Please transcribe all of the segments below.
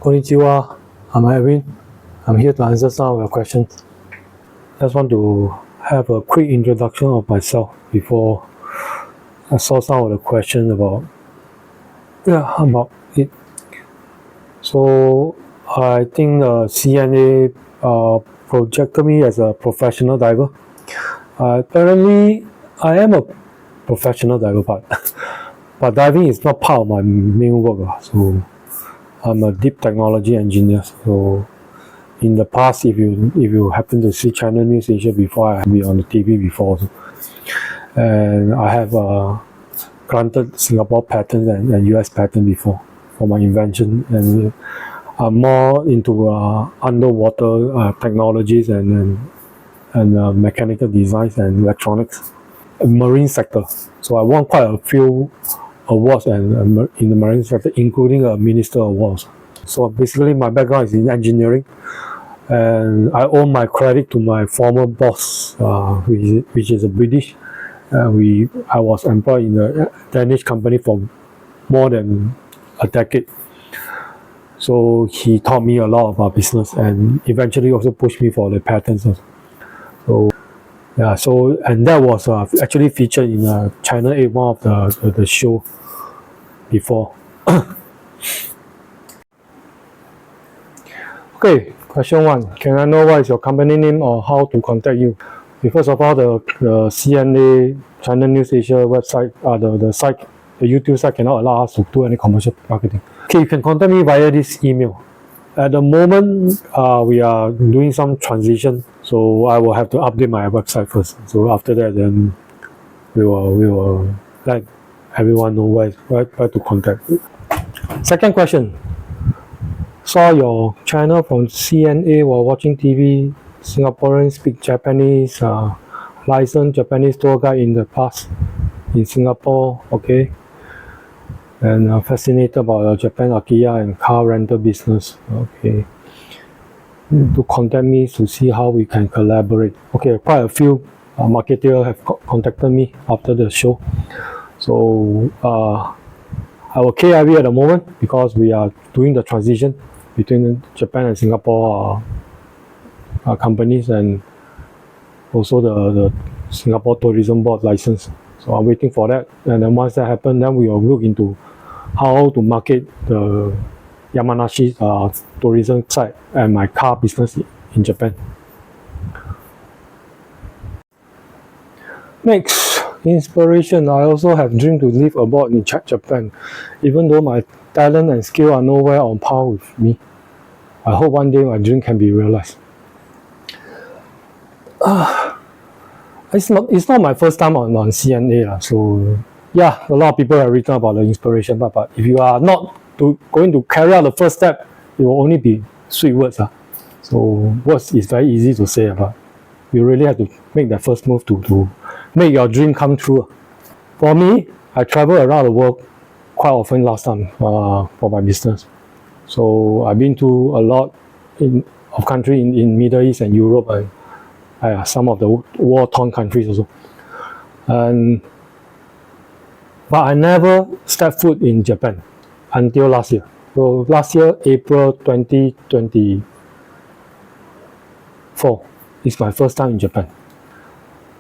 Konnichiwa, I'm Edwin. I'm here to answer some of your questions. Just want to have a quick introduction of myself before I saw some of the questions about it. So I think CNA projected me as a professional diver. Apparently, I am a professional diver, but diving is not part of my main work. So I'm a deep technology engineer. So in the past, if you happen to see China News Asia before, I have been on the TV before, and I have granted Singapore patents and US patent before for my invention, and I'm more into underwater technologies and mechanical designs and electronics, marine sector. So I won quite a few awards and in the marine sector, including a minister awards. So basically, my background is in engineering, and I owe my credit to my former boss, which is a British. I was employed in a Danish company for more than a decade. So he taught me a lot about business and eventually also pushed me for the patents. So yeah, and that was actually featured in China 8, one of the show before. Okay, question 1. Can I know what is your company name or how to contact you? First of all, the CNA China News Asia website, the site, the YouTube site cannot allow us to do any commercial marketing. Okay, you can contact me via this email. At the moment, we are doing some transition, so I will have to update my website first. So after that, then we will let everyone know where to contact. Second question. Saw your channel from CNA while watching TV. Singaporeans speak Japanese, licensed Japanese tour guide in the past in Singapore, okay. And fascinated about Japan IKEA and car rental business, okay. To contact me to see how we can collaborate. Okay, quite a few marketers have contacted me after the show. So our KIV at the moment, because we are doing the transition between Japan and Singapore companies, and also the Singapore Tourism Board license. So I'm waiting for that, and then once that happens, then we will look into how to market the Yamanashi tourism site and my car business in Japan. Next, inspiration. I also have dreamed to live abroad in Japan, even though my talent and skill are nowhere on par with me. I hope one day my dream can be realized. It's not my first time on CNA, so yeah, a lot of people have written about the inspiration, but if you are not going to carry out the first step, it will only be sweet words. So words is very easy to say, but you really have to make that first move to make your dream come true. For me, I travel around the world quite often last time for my business. So I've been to a lot of countries in Middle East and Europe, and some of the war-torn countries also. But I never stepped foot in Japan until last year. So last year, April 2024, is my first time in Japan.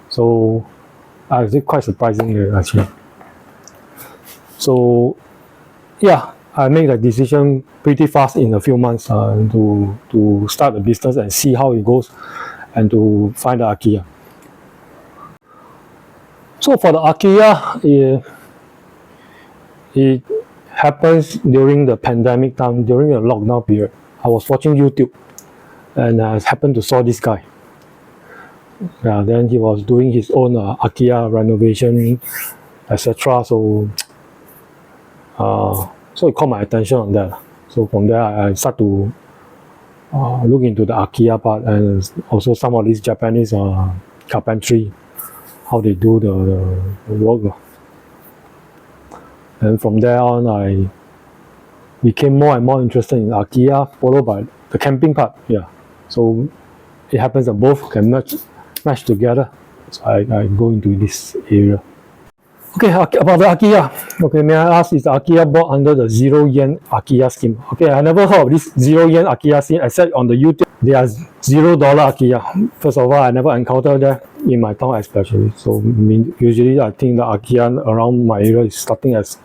So it's quite surprising actually. So yeah, I made a decision pretty fast in a few months to start the business and see how it goes, and to find the IKEA. So for the IKEA, it happens during the pandemic time, during the lockdown period. I was watching YouTube, and I happened to saw this guy. Then he was doing his own IKEA renovation, etc. So it caught my attention on that. So from there, I start to look into the IKEA part, and also some of these Japanese carpentry, how they do the work. And from there on, I became more and more interested in IKEA, followed by the camping part. Yeah, so it happens that both can match together. So I go into this area. Okay, about the IKEA. Okay, may I ask, is the IKEA bought under the 0 yen IKEA scheme? Okay, I never heard of this 0 yen IKEA scheme except on the YouTube. They are $0 IKEA. First of all, I never encountered that in my town especially. So usually I think the IKEA around my area is starting as,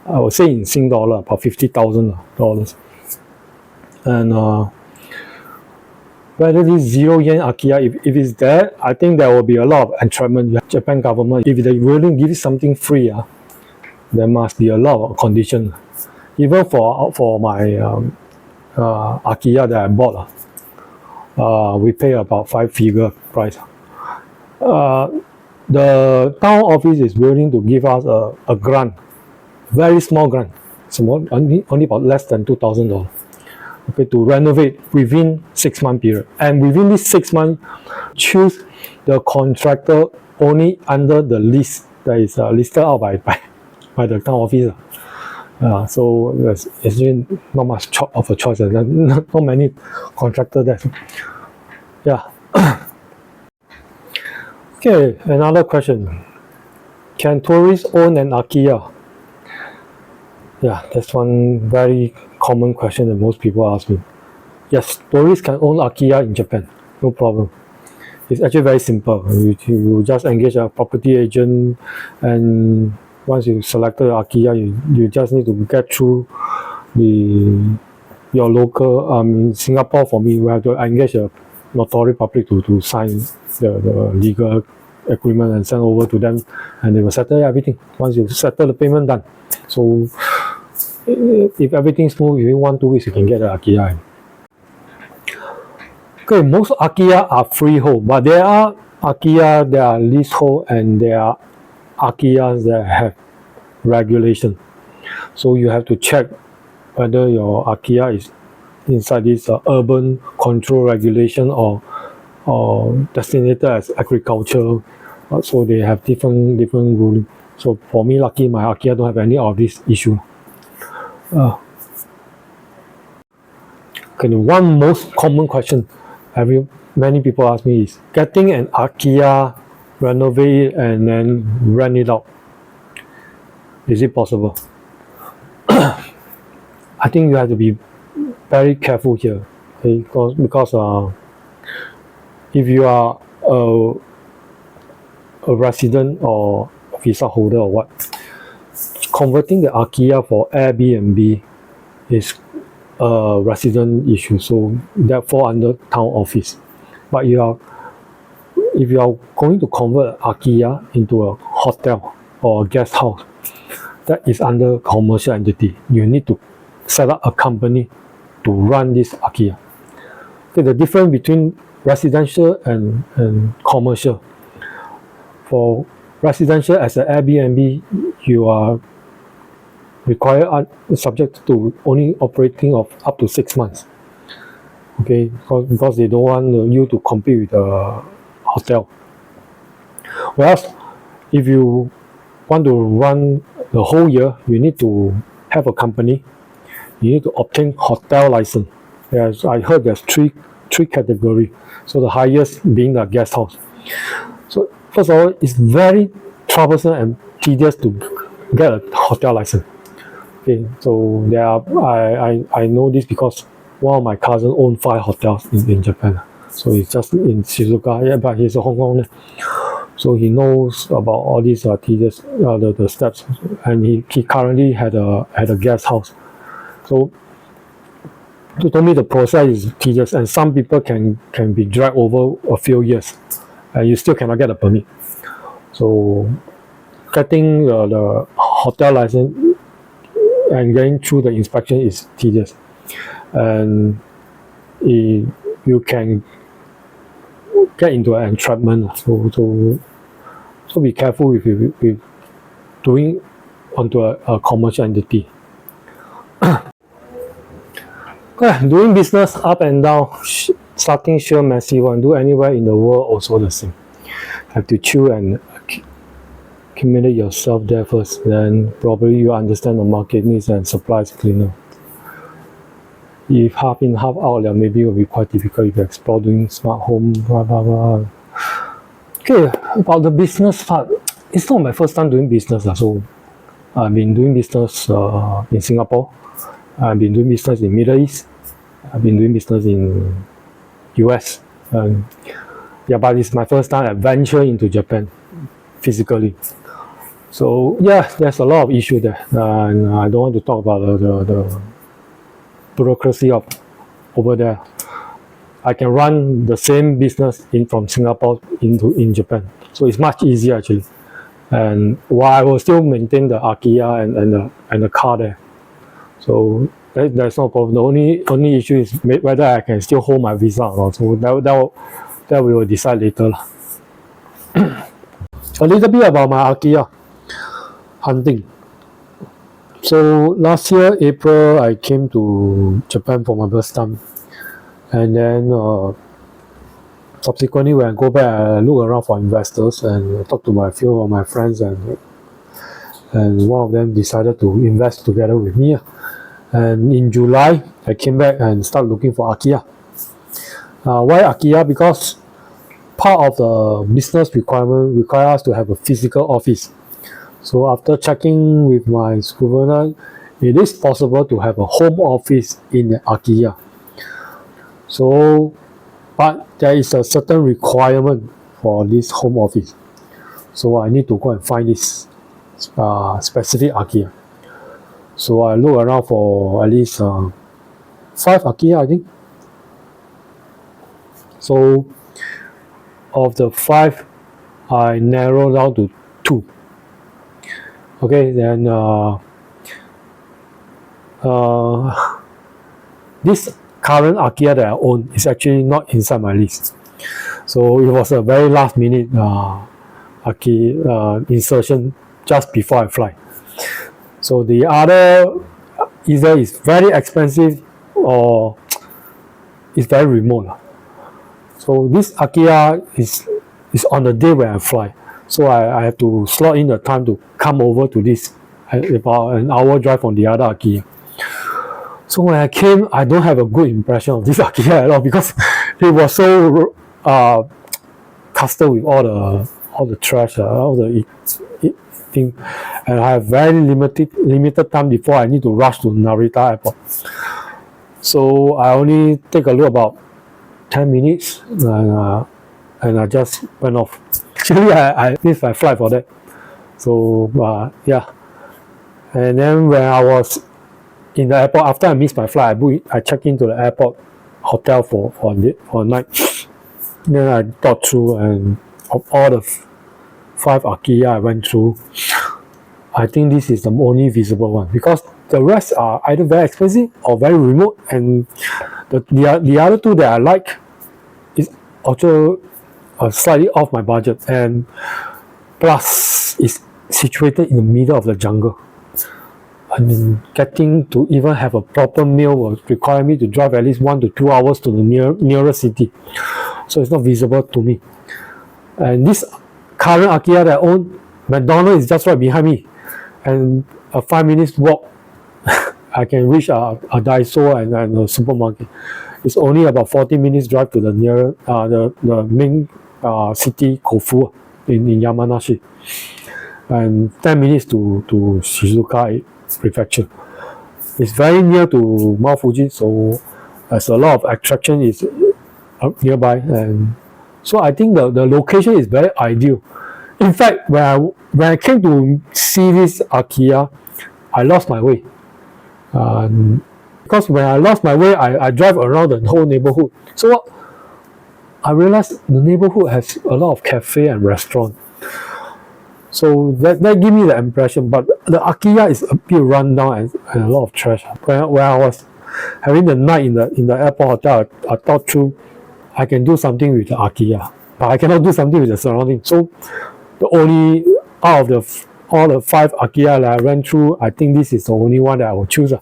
I would say in Sing dollar, about $50,000. And whether this 0 yen IKEA, if it's there, I think there will be a lot of entrapment. Japan government, if they willing to give something free, there must be a lot of conditions. Even for my IKEA that I bought, we pay about 5-figure price. The town office is willing to give us a grant, very small grant, small, only about less than $2,000. Okay, to renovate within 6-month period, and within this 6 months, choose the contractor only under the list that is listed out by the town office. So there's actually not much of a choice. Not many contractors there. Yeah. Okay, another question. Can tourists own an IKEA? Yeah, that's one very common question that most people ask me. Yes, tourists can own IKEA in Japan, no problem. It's actually very simple. You just engage a property agent, and once you selected IKEA, you just need to get through your local. In Singapore, for me, we have to engage a notary public to sign the legal agreement and send over to them, and they will settle everything. Once you settle the payment, done. So if everything's smooth, within 1-2 weeks, you can get the IKEA. Okay, most IKEA are freehold, but there are IKEA that are leasehold, and there are IKEAs that have regulation. So you have to check whether your IKEA is inside this urban control regulation or designated as agriculture. So they have different ruling. So for me, lucky my IKEA don't have any of this issue. Okay, one most common question many people ask me is getting an IKEA, renovate it, and then rent it out. Is it possible? I think you have to be very careful here, okay? Because if you are a resident or visa holder or what, converting the IKEA for Airbnb is a resident issue, so that fall under town office. But if you are going to convert IKEA into a hotel or a guest house, that is under commercial entity. You need to set up a company to run this IKEA. Okay, the difference between residential and commercial. For residential as an Airbnb, you are required subject to only operating of up to 6 months. Okay, because they don't want you to compete with the hotel. Whereas if you want to run the whole year, you need to have a company. You need to obtain hotel license. Yes, I heard there's three categories. So the highest being the guest house. So first of all, it's very troublesome and tedious to get a hotel license. Okay, so there are I know this because one of my cousins own 5 hotels in Japan. So he's just in Shizuoka, yeah, but he's a Hong Kong. So he knows about all these tedious the steps, and he currently had a guest house. So to tell me the process is tedious, and some people can be dragged over a few years, and you still cannot get a permit. So getting the hotel license and going through the inspection is tedious, and you can get into an entrapment. So be careful with doing onto a commercial entity. Doing business up and down, starting sure messy one. Do anywhere in the world also the same. Have to chill and accumulate yourself there first. Then probably you understand the market needs and supplies cleaner. If half in half out, then maybe it will be quite difficult if you explore doing smart home, blah blah blah. Okay, about the business part, it's not my first time doing business. So I've been doing business in Singapore. I've been doing business in Middle East. I've been doing business in US. Yeah, but it's my first time I venture into Japan physically. So yeah, there's a lot of issue there, and I don't want to talk about the bureaucracy of over there. I can run the same business from Singapore in Japan, so it's much easier actually. And while I will still maintain the Akia and the car there, so there's no problem. The only issue is whether I can still hold my visa or not. So that we will decide later. A little bit about my Akia hunting. So last year April I came to Japan for my first time, and then subsequently when I go back I look around for investors and talk to a few of my friends, and one of them decided to invest together with me. And in July I came back and started looking for Akia. Why Akia? Because part of the business requirement require us to have a physical office. So after checking with my supervisor, it is possible to have a home office in the Akia. So, but there is a certain requirement for this home office. So I need to go and find this specific Akia. So I look around for at least 5 Akia, I think. So of the 5, I narrow down to 2. Okay, then this current Akia that I own is actually not inside my list. So it was a very last minute Akia insertion just before I fly. So the other either is very expensive or it's very remote. So this Akia is on the day when I fly. So I have to slot in the time to come over to this, about an hour drive from the other Akia. So when I came, I don't have a good impression of this Akia at all, because it was so custom with all the trash, all the thing, and I have very limited time before I need to rush to Narita Airport. So I only take a look about 10 minutes and I just went off. Actually, I missed my flight for that. So yeah, and then when I was in the airport, after I missed my flight, I checked into the airport hotel for a night. Then I thought through, and of all the 5 Akia I went through, I think this is the only visible one, because the rest are either very expensive or very remote, and the other 2 that I like is also slightly off my budget, and plus it's situated in the middle of the jungle. I mean, getting to even have a proper meal will require me to drive at least 1 to 2 hours to the nearest city, so it's not visible to me. And this current Akia that I own, McDonald's is just right behind me, and a 5 minutes walk I can reach a Daiso and a supermarket. It's only about 40 minutes drive to the nearest the main city, Kofu, in Yamanashi, and 10 minutes to Shizuoka Prefecture. It's very near to Mount Fuji, so there's a lot of attraction is nearby, and so I think the location is very ideal. In fact, when I came to see this Akia, I lost my way. Because when I lost my way, I drive around the whole neighborhood. So I realized the neighborhood has a lot of cafe and restaurant. So that gave me the impression, but the Akia is a bit run down and a lot of trash. When I was having the night in the airport hotel, I thought through, I can do something with the Akia, but I cannot do something with the surrounding. So the only out of all the 5 Akia that I went through, I think this is the only one that I will choose.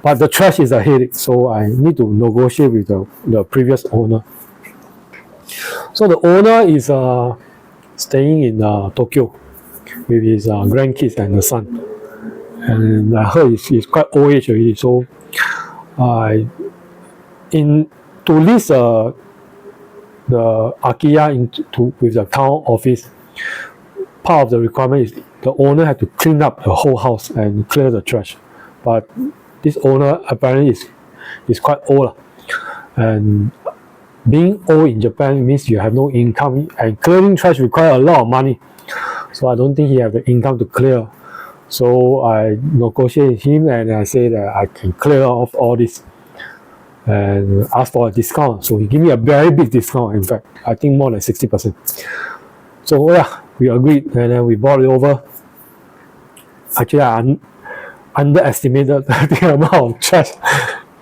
But the trash is a headache, so I need to negotiate with the previous owner. So the owner is staying in Tokyo with his grandkids and the son, and I heard he's quite old age already. So to list the Akia with the town office, part of the requirement is the owner had to clean up the whole house and clear the trash. But this owner apparently is quite old. And being old in Japan means you have no income, and clearing trash requires a lot of money. So I don't think he have the income to clear. So I negotiated with him and I say that I can clear off all this and ask for a discount. So he gave me a very big discount, in fact, I think more than 60%. So yeah, we agreed and then we brought it over. Actually, I underestimated the amount of trash.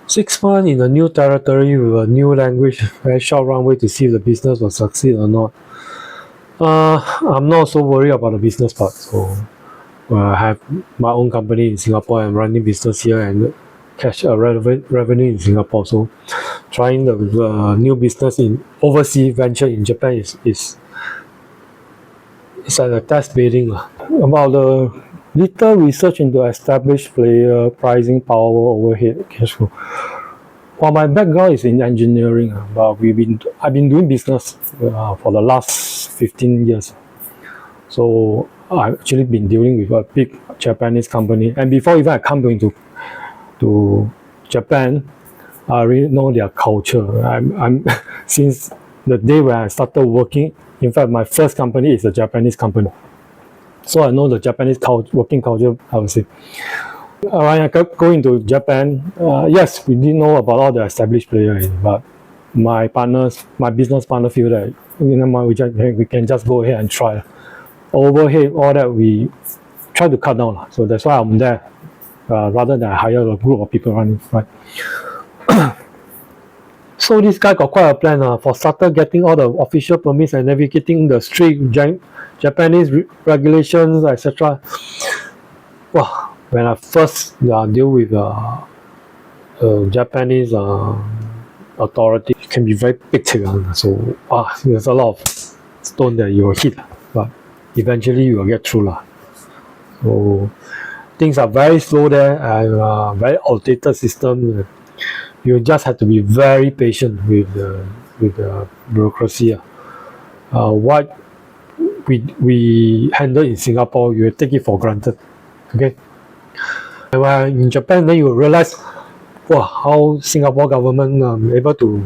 6 months in a new territory with a new language, very short runway to see if the business will succeed or not. I'm not so worried about the business part. So I have my own company in Singapore and running business here and cash revenue in Singapore. So trying the new business in overseas venture in Japan is like a test bidding. About the little research into established player, pricing power, overhead, cash flow. Well, my background is in engineering, but I've been doing business for the last 15 years. So I've actually been dealing with a big Japanese company, and before even I come to Japan, I really know their culture. I'm since the day when I started working. In fact, my first company is a Japanese company. So I know the Japanese working culture, I would say. When I go into Japan, yes, we didn't know about all the established players, but my business partner feel that we can just go ahead and try. Overhead, all that we try to cut down. So that's why I'm there, rather than hire a group of people running, right? So this guy got quite a plan for starter getting all the official permits and navigating the strict Japanese regulations, etc. Well, when I first deal with Japanese authority, it can be very big. So there's a lot of stone that you will hit, but eventually you will get through. So things are very slow there and very outdated system. You just have to be very patient with the bureaucracy. What we handle in Singapore, you take it for granted. Okay. And when in Japan, then you realize, how Singapore government able to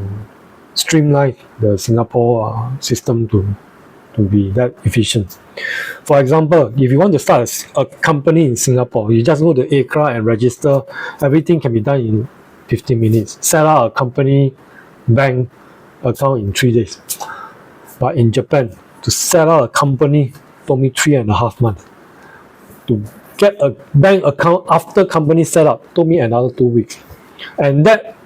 streamline the Singapore system to be that efficient. For example, if you want to start a company in Singapore, you just go to ACRA and register. Everything can be done in 15 minutes. Set up a company bank account in 3 days. But in Japan, to set up a company took me 3.5 months. To get a bank account after company set up took me another 2 weeks. And that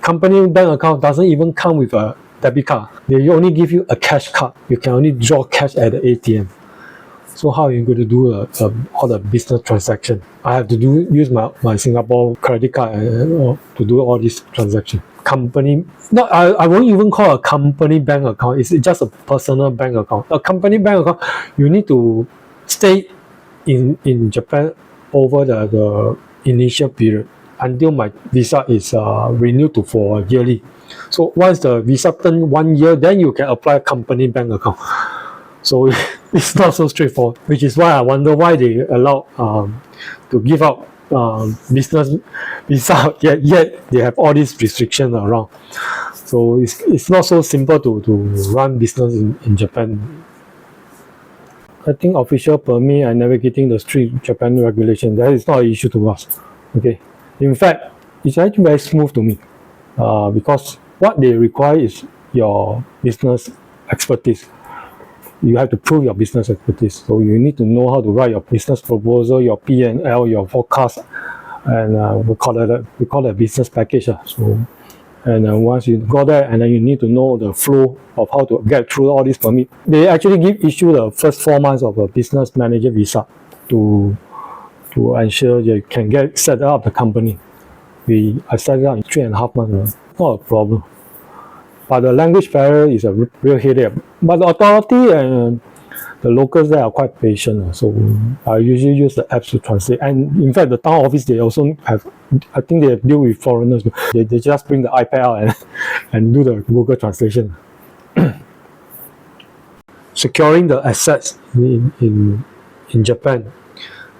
company bank account doesn't even come with a debit card. They only give you a cash card. You can only draw cash at the ATM. So how are you going to do all the business transaction? I have to use my Singapore credit card to do all these transactions. Company, I won't even call a company bank account. It's just a personal bank account. A company bank account, you need to stay in Japan over the initial period until my visa is renewed for yearly. So once the visa turns 1 year, then you can apply a company bank account. So it's not so straightforward, which is why I wonder why they allow to give out business visa, yet they have all these restrictions around. So it's not so simple to run business in Japan. I think official permit and navigating the strict Japan regulation, that is not an issue to us. Okay. In fact, it's actually very smooth to me because what they require is your business expertise. You have to prove your business expertise. So you need to know how to write your business proposal, your P&L, your forecast, and we call it a business package. So, and once you got that, and then you need to know the flow of how to get through all these permits. They actually issue the first 4 months of a business manager visa to ensure you can set up the company. I set it up in 3.5 months. Not a problem. But the language barrier is a real headache. But the authority and the locals there are quite patient. So I usually use the apps to translate. And in fact, the town office, they also have, I think they deal with foreigners. They just bring the iPad out and do the Google translation. securing the assets in Japan,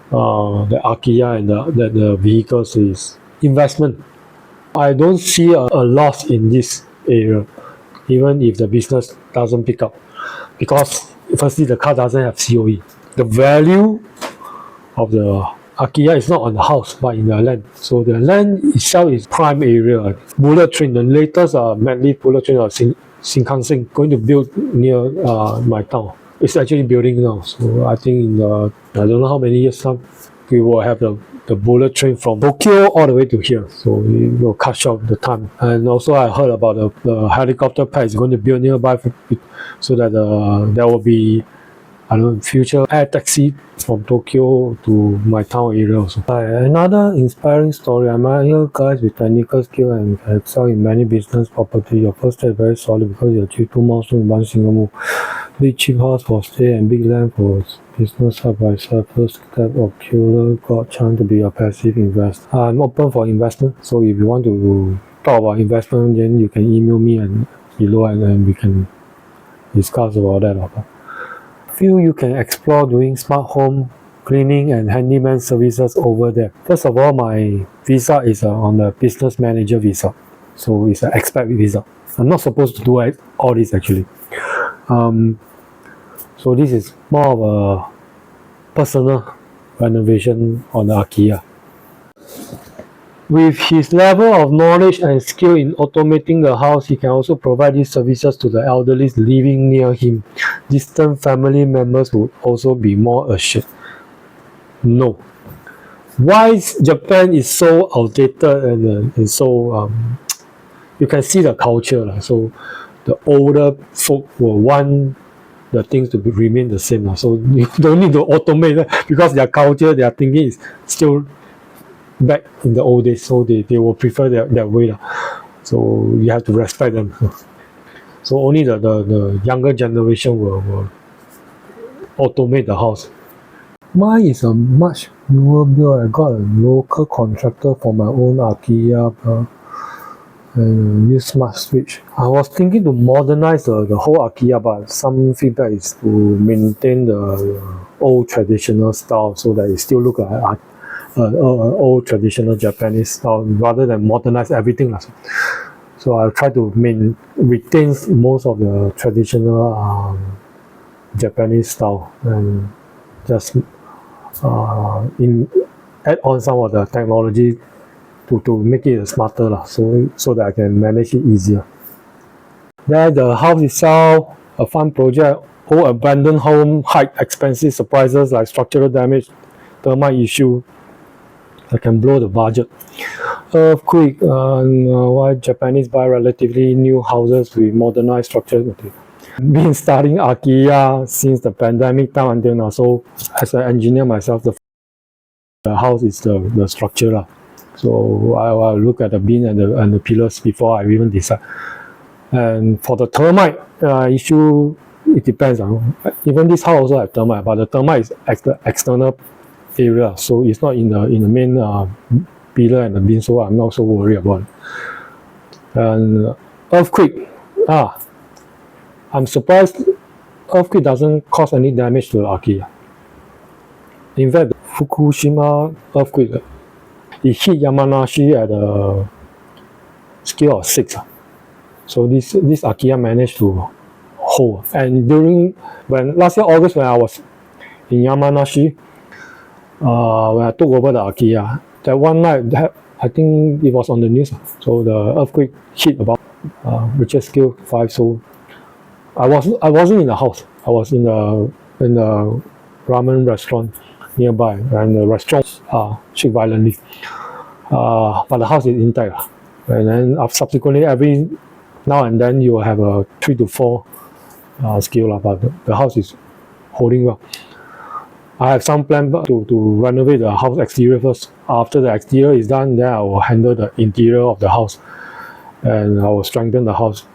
the Akiya and the vehicles is investment. I don't see a loss in this area, even if the business doesn't pick up, because firstly the car doesn't have COE. The value of the Akiya is not on the house but in the land. So the land itself is prime area. Bullet train, the latest maglev bullet train of Shinkansen going to build near my town. It's actually building now. So I think in I don't know how many years time we will have the bullet train from Tokyo all the way to here. So it will cut short the time. And also I heard about the helicopter pad is going to build nearby so that there will be future air taxi from Tokyo to my town area also. Another inspiring story. I admire guys with technical skill and excel in many business property. Your first step is very solid because you achieve 2 milestones in one single move. Big cheap house for stay and big land for business side by side. First step of killer got chance to be a passive investor. I'm open for investment. So if you want to talk about investment, then you can email me and below and we can discuss about that. Feel you can explore doing smart home cleaning and handyman services over there. First of all, my visa is on the business manager visa, so it's an expat visa. I'm not supposed to do all this actually. So this is more of a personal renovation on the Akiya. With his level of knowledge and skill in automating the house, he can also provide these services to the elderly living near him. Distant family members would also be more assured. No. Why Japan is so outdated and so you can see the culture. So the older folk will want the things to remain the same. So you don't need to automate because their culture, their thinking is still back in the old days, so they will prefer that way. So you have to respect them. So only the younger generation will automate the house. Mine is a much newer build. I got a local contractor for my own Akiya and use smart switch. I was thinking to modernize the whole Akiya, but some feedback is to maintain the old traditional style so that it still look like old traditional Japanese style rather than modernize everything. So I'll try to retain most of the traditional Japanese style and just add on some of the technology to make it smarter so that I can manage it easier. Then the house itself, a fun project, old abandoned home, height, expensive surprises like structural damage, termite issue that can blow the budget. Earthquake, why Japanese buy relatively new houses with modernized structures. Been studying Akiya since the pandemic time until now. So as an engineer myself, the house is the structure. So I'll look at the beam and the pillars before I even decide. And for the termite issue, it depends. Even this house also have termite, but the termite is external area, so it's not in the main pillar and the beam, so I'm not so worried about it. And earthquake, I'm surprised earthquake doesn't cause any damage to the Akiya. In fact, the Fukushima earthquake, it hit Yamanashi at a scale of 6. So this Akiya managed to hold. And when last year August, when I was in Yamanashi, when I took over the Akiya, that one night, I think it was on the news. So the earthquake hit about Richter scale 5. So I wasn't in the house. I was in the ramen restaurant nearby, and the restaurant shook violently. But the house is intact. And then subsequently, every now and then you will have a 3 to 4 scale, but the house is holding well. I have some plan to renovate the house exterior first. After the exterior is done, then I will handle the interior of the house, and I will strengthen the house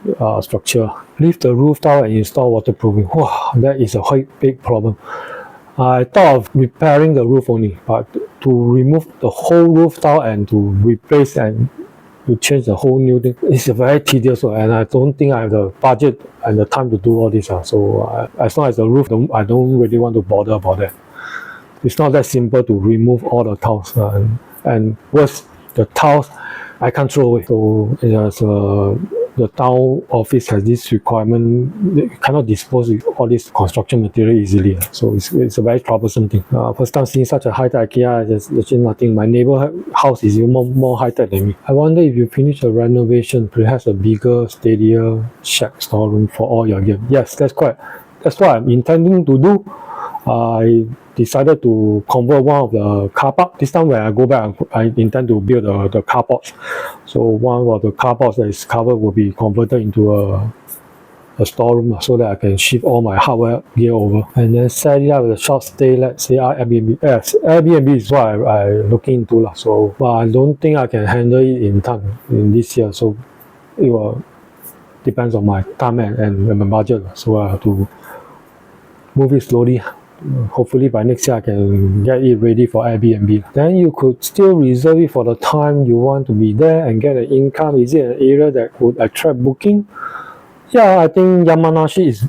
structure. Lift the roof tile and install waterproofing. Wow, that is a big problem. I thought of repairing the roof only, but to remove the whole roof tile and to replace and to change the whole new thing. It's a very tedious work, and I don't think I have the budget and the time to do all this. So as long as the roof, I don't really want to bother about that. It's not that simple to remove all the tiles, and worse, the tiles I can't throw away. So the town office has this requirement, you cannot dispose of all this construction material easily. So it's a very troublesome thing. First time seeing such a high-tech IKEA, there's actually nothing. My neighbor house is even more high-tech than me. I wonder if you finish a renovation, perhaps a bigger, steadier shack storeroom for all your gear. Yes, that's what I'm intending to do. I decided to convert one of the car park. This time when I go back, I intend to build the carports. So one of the carports that is covered will be converted into a storeroom so that I can ship all my hardware gear over. And then set it up with a short stay, let's say Airbnb. Yes, Airbnb is what I'm looking into. So, but I don't think I can handle it in time in this year. So it will depends on my time and my budget. So I have to move it slowly. Hopefully by next year I can get it ready for Airbnb. Then you could still reserve it for the time you want to be there and get an income. Is it an area that would attract booking? Yeah, I think Yamanashi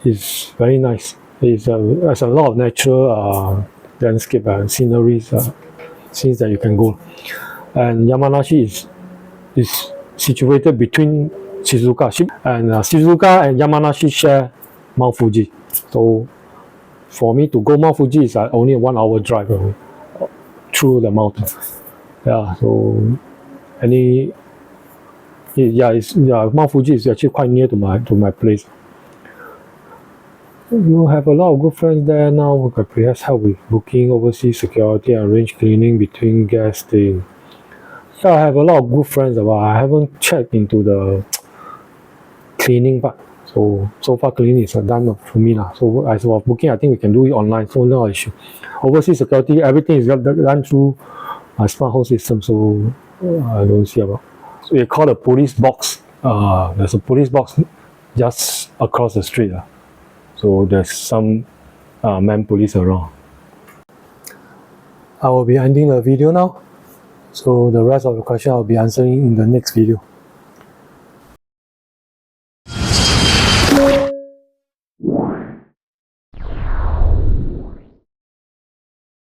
is very nice. There's a lot of natural landscape and sceneries, scenes that you can go. And Yamanashi is situated between Shizuoka, and Shizuoka and Yamanashi share Mount Fuji. So for me to go Mount Fuji is only a 1 hour drive through the mountain. Yeah, so Mount Fuji is actually quite near to my place. You have a lot of good friends there now who could perhaps help with booking, overseas security, and arrange cleaning between guest staying. Yeah, I have a lot of good friends, but I haven't checked into the cleaning part. So far cleaning is done for me. So as for booking, I think we can do it online, so no issue. Overseas security, everything is done through my smart home system, so I don't see about. So we call a police box. There's a police box just across the street. So there's some man police around. I will be ending the video now. So the rest of the question I'll be answering in the next video.